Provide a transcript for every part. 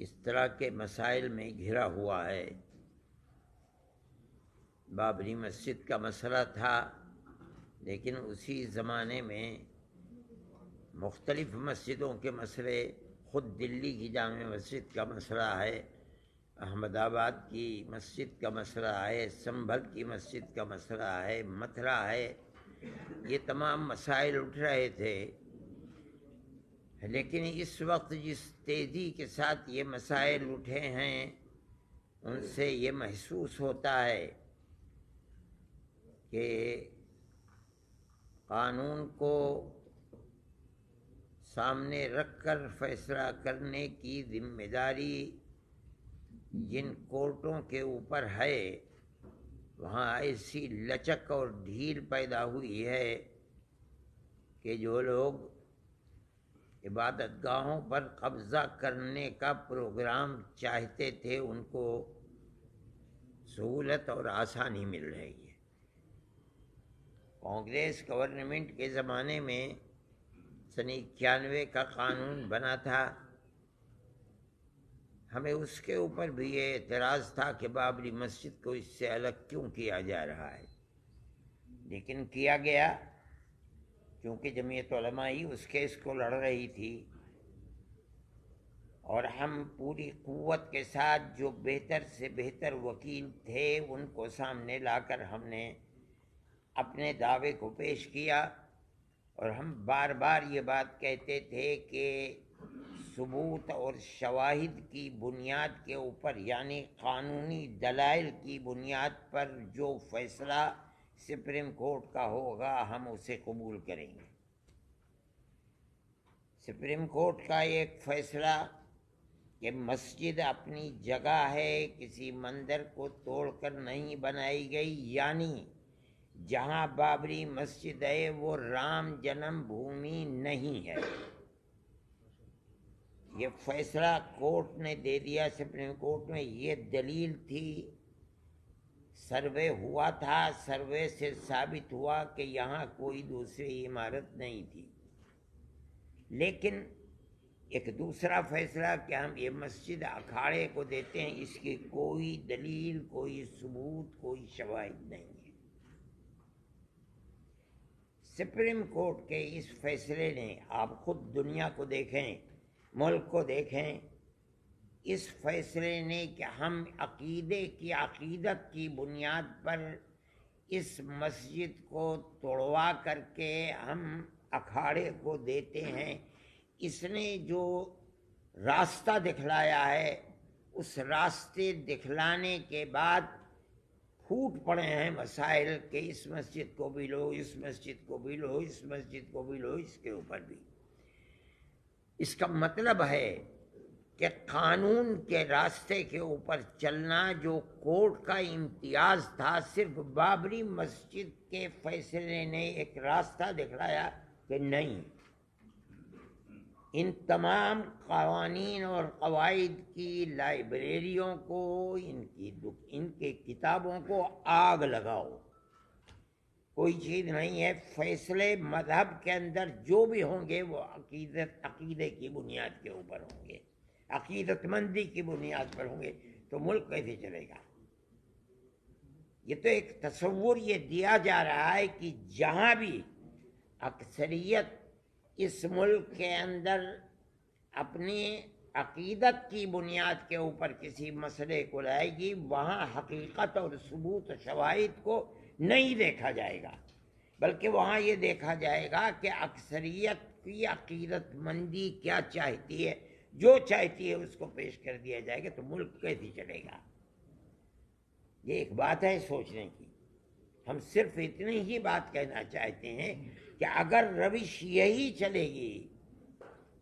اس طرح کے مسائل میں گھرا ہوا ہے۔ بابری مسجد کا مسئلہ تھا، لیکن اسی زمانے میں مختلف مسجدوں کے مسئلے، خود دلی کی جامع مسجد کا مسئلہ ہے، احمد آباد کی مسجد کا مسئلہ ہے، سنبھل کی مسجد کا مسئلہ ہے، متھرا ہے، یہ تمام مسائل اٹھ رہے تھے۔ لیکن اس وقت جس تیزی کے ساتھ یہ مسائل اٹھے ہیں، ان سے یہ محسوس ہوتا ہے کہ قانون کو سامنے رکھ کر فیصلہ کرنے کی ذمہ داری جن کورٹوں کے اوپر ہے، وہاں ایسی لچک اور ڈھیل پیدا ہوئی ہے کہ جو لوگ عبادت گاہوں پر قبضہ کرنے کا پروگرام چاہتے تھے، ان کو سہولت اور آسانی مل رہی ہے۔ کانگریس گورنمنٹ کے زمانے میں سن 91 کا قانون بنا تھا، ہمیں اس کے اوپر بھی یہ اعتراض تھا کہ بابری مسجد کو اس سے الگ کیوں کیا جا رہا ہے، لیکن کیا گیا کیونکہ جمعیت علماء ہی اس کیس کو لڑ رہی تھی، اور ہم پوری قوت کے ساتھ جو بہتر سے بہتر وکیل تھے ان کو سامنے لا کر ہم نے اپنے دعوے کو پیش کیا، اور ہم بار بار یہ بات کہتے تھے کہ ثبوت اور شواہد کی بنیاد کے اوپر، یعنی قانونی دلائل کی بنیاد پر جو فیصلہ سپریم کورٹ کا ہوگا ہم اسے قبول کریں گے۔ سپریم کورٹ کا ایک فیصلہ کہ مسجد اپنی جگہ ہے، کسی مندر کو توڑ کر نہیں بنائی گئی، یعنی جہاں بابری مسجد ہے وہ رام جنم بھومی نہیں ہے، یہ فیصلہ کورٹ نے دے دیا۔ سپریم کورٹ میں یہ دلیل تھی، سروے ہوا تھا، سروے سے ثابت ہوا کہ یہاں کوئی دوسری عمارت نہیں تھی۔ لیکن ایک دوسرا فیصلہ کہ ہم یہ مسجد اکھاڑے کو دیتے ہیں، اس کی کوئی دلیل، کوئی ثبوت، کوئی شواہد نہیں ہے۔ سپریم کورٹ کے اس فیصلے نے، آپ خود دنیا کو دیکھیں، ملک کو دیکھیں، اس فیصلے نے کہ ہم عقیدت کی بنیاد پر اس مسجد کو توڑوا کر کے ہم اکھاڑے کو دیتے ہیں، اس نے جو راستہ دکھلایا ہے، اس راستے دکھلانے کے بعد پھوٹ پڑے ہیں مسائل کہ اس مسجد کو بھی لو، اس مسجد کو بھی لو، اس مسجد کو بھی لو، اس کے اوپر بھی۔ اس کا مطلب ہے کہ قانون کے راستے کے اوپر چلنا جو کورٹ کا امتیاز تھا، صرف بابری مسجد کے فیصلے نے ایک راستہ دکھلایا کہ نہیں، ان تمام قوانین اور قواعد کی لائبریریوں کو، ان کے کتابوں کو آگ لگاؤ، کوئی چیز نہیں ہے۔ فیصلے مذہب کے اندر جو بھی ہوں گے وہ عقیدے کی بنیاد کے اوپر ہوں گے، عقیدت مندی کی بنیاد پر ہوں گے، تو ملک کیسے چلے گا؟ یہ تو ایک تصور یہ دیا جا رہا ہے کہ جہاں بھی اکثریت اس ملک کے اندر اپنی عقیدت کی بنیاد کے اوپر کسی مسئلے کو لائے گی، وہاں حقیقت اور ثبوت و شواہد کو نہیں دیکھا جائے گا، بلکہ وہاں یہ دیکھا جائے گا کہ اکثریت کی عقیدت مندی کیا چاہتی ہے، جو چاہتی ہے اس کو پیش کر دیا جائے گا، تو ملک کیسے چلے گا؟ یہ ایک بات ہے سوچنے کی۔ ہم صرف اتنی ہی بات کہنا چاہتے ہیں کہ اگر روش یہی چلے گی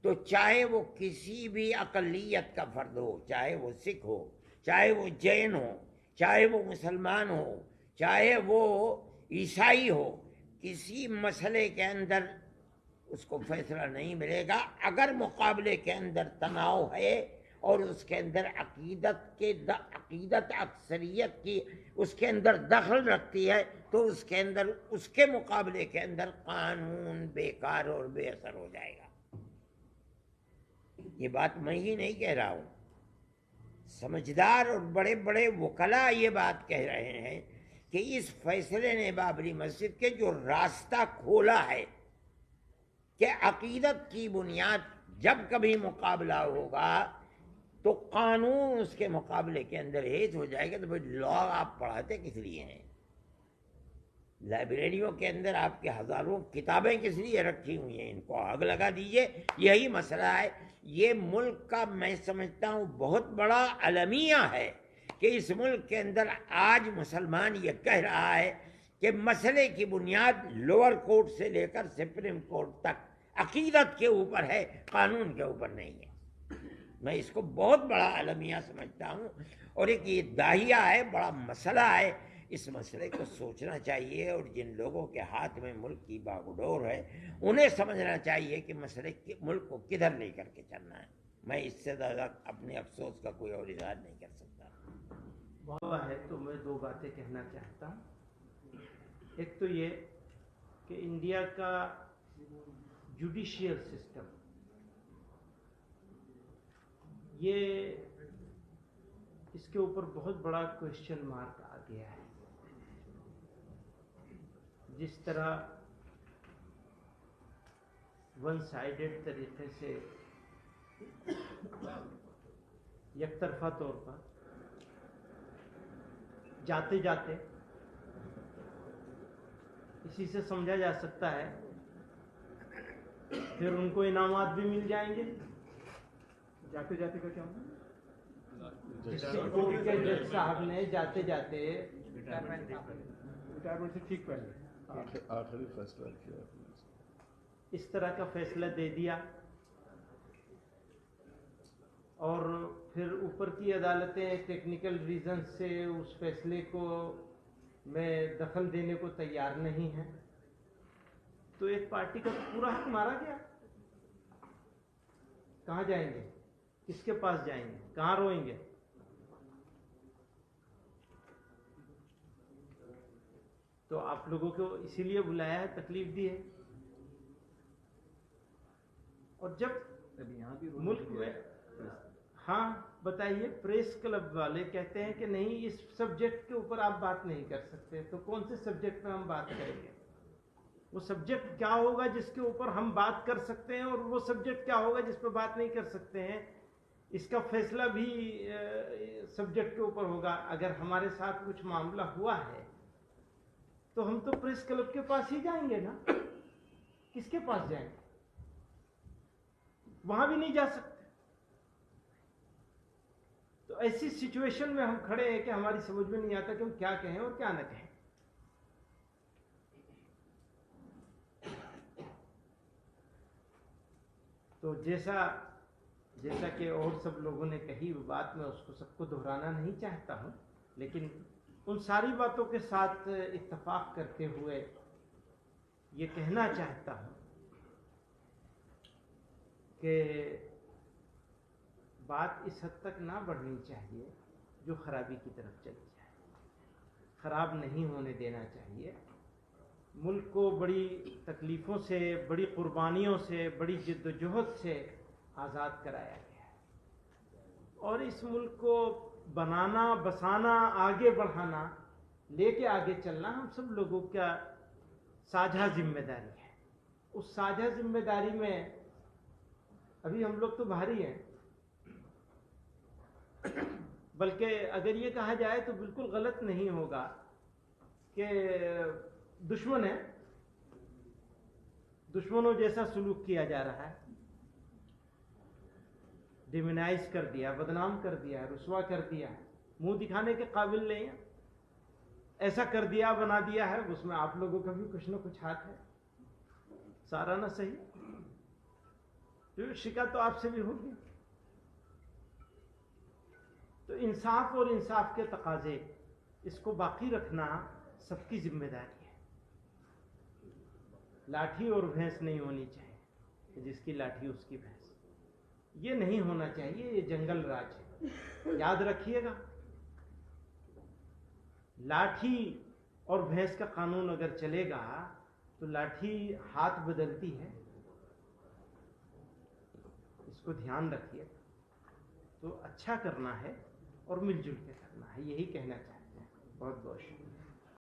تو چاہے وہ کسی بھی اقلیت کا فرد ہو، چاہے وہ سکھ ہو، چاہے وہ جین ہو، چاہے وہ مسلمان ہو، چاہے وہ عیسائی ہو، کسی مسئلے کے اندر اس کو فیصلہ نہیں ملے گا۔ اگر مقابلے کے اندر تناؤ ہے اور اس کے اندر عقیدت اکثریت کی اس کے اندر دخل رکھتی ہے، تو اس کے اندر، اس کے مقابلے کے اندر قانون بیکار اور بے اثر ہو جائے گا۔ یہ بات میں ہی نہیں کہہ رہا ہوں، سمجھدار اور بڑے بڑے وکلاء یہ بات کہہ رہے ہیں کہ اس فیصلے نے بابری مسجد کے جو راستہ کھولا ہے کہ عقیدت کی بنیاد جب کبھی مقابلہ ہوگا تو قانون اس کے مقابلے کے اندر ہیج ہو جائے گا، تو بھائی لا آپ پڑھاتے کس لیے ہیں؟ لائبریریوں کے اندر آپ کے ہزاروں کتابیں کس لیے رکھی ہوئی ہیں؟ ان کو آگ لگا دیجئے۔ یہی مسئلہ ہے۔ یہ ملک کا میں سمجھتا ہوں بہت بڑا المیہ ہے کہ اس ملک کے اندر آج مسلمان یہ کہہ رہا ہے کہ مسئلے کی بنیاد لوور کورٹ سے لے کر سپریم کورٹ تک عقیدت کے اوپر ہے، قانون کے اوپر نہیں ہے۔ میں اس کو بہت بڑا المیہ سمجھتا ہوں، اور ایک یہ داہیہ ہے، بڑا مسئلہ ہے۔ اس مسئلے کو سوچنا چاہیے، اور جن لوگوں کے ہاتھ میں ملک کی باگڈور ہے انہیں سمجھنا چاہیے کہ مسئلے ملک کو کدھر لے کر کے چلنا ہے۔ میں اس سے زیادہ اپنے افسوس کا کوئی اور اظہار نہیں کر سکتا۔ بہت ہے تو میں دو باتیں کہنا چاہتا ہوں۔ ایک تو یہ کہ انڈیا کا جوڈیشیل سسٹم یہ اس کے اوپر بہت بڑا کوشچن مارک آ گیا ہے۔ جس طرح ون سائیڈڈ طریقے سے یک طرفہ طور پر جاتے جاتے اسی سے سمجھا جا سکتا ہے پھر ان کو انعامات بھی مل جائیں گے۔ جاتے جاتے کا کیا ہوگا؟ کورٹ کے جج صاحب نے جاتے جاتے ریٹائرمنٹ سے ٹھیک پہلے آخری فیصلہ کیا، اس طرح کا فیصلہ دے دیا، اور پھر اوپر کی عدالتیں ٹیکنیکل ریزن سے اس فیصلے کو میں دخل دینے کو تیار نہیں ہیں، تو ایک پارٹی کا پورا حق مارا گیا۔ کہاں جائیں گے؟ کس کے پاس جائیں گے؟ کہاں روئیں گے؟ تو آپ لوگوں کو اسی لیے بلایا ہے، تکلیف دی ہے۔ اور جب ملک میں ہاں بتائیے، پریس کلب والے کہتے ہیں کہ نہیں اس سبجیکٹ کے اوپر آپ بات نہیں کر سکتے، تو کون سے سبجیکٹ پہ ہم بات کریں گے؟ وہ سبجیکٹ کیا ہوگا جس کے اوپر ہم بات کر سکتے ہیں، اور وہ سبجیکٹ کیا ہوگا جس پہ بات نہیں کر سکتے ہیں؟ اس کا فیصلہ بھی سبجیکٹ کے اوپر ہوگا۔ اگر ہمارے ساتھ کچھ معاملہ ہوا ہے تو ہم تو پریس کلب کے پاس ہی جائیں گے نا، کس کے پاس جائیں گے؟ وہاں بھی نہیں جا سکتے۔ تو ایسی سچویشن میں ہم کھڑے ہیں کہ ہماری سمجھ میں نہیں آتا کہ ہم کیا کہیں اور کیا نہ کہیں۔ تو جیسا کہ اور سب لوگوں نے کہی وہ بات، میں اس کو سب کو دہرانا نہیں چاہتا ہوں، لیکن ان ساری باتوں کے ساتھ اتفاق کرتے ہوئے یہ کہنا چاہتا ہوں کہ بات اس حد تک نہ بڑھنی چاہیے جو خرابی کی طرف چلی جائے۔ خراب نہیں ہونے دینا چاہیے۔ ملک کو بڑی تکلیفوں سے، بڑی قربانیوں سے، بڑی جد و جہد سے آزاد کرایا گیا ہے، اور اس ملک کو بنانا، بسانا، آگے بڑھانا، لے کے آگے چلنا ہم سب لوگوں کا ساجھا ذمہ داری ہے۔ اس ساجھا ذمہ داری میں ابھی ہم لوگ تو بھاری ہیں، بلکہ اگر یہ کہا جائے تو بالکل غلط نہیں ہوگا کہ دشمن ہے، دشمنوں جیسا سلوک کیا جا رہا ہے، ڈیمونائز کر دیا، بدنام کر دیا، رسوا کر دیا، منہ دکھانے کے قابل نہیں ہے، ایسا کر دیا، بنا دیا ہے، اس میں آپ لوگوں کا بھی کچھ نہ کچھ ہاتھ ہے، سارا نہ صحیح، تو شکایت تو آپ سے بھی ہوگی۔ تو انصاف اور انصاف کے تقاضے، اس کو باقی رکھنا سب کی ذمہ داری ہے۔ لاٹھی اور بھینس نہیں ہونی چاہیے کہ جس کی لاٹھی اس کی بھینس، یہ نہیں ہونا چاہیے، یہ جنگل راج ہے، یاد رکھیے گا۔ لاٹھی اور بھینس کا قانون اگر چلے گا تو لاٹھی ہاتھ بدلتی ہے، اس کو دھیان رکھیے۔ تو اچھا کرنا ہے اور مل جل کے کرنا ہے, یہی کہنا چاہتے ہیں. بہت بہت شکریہ.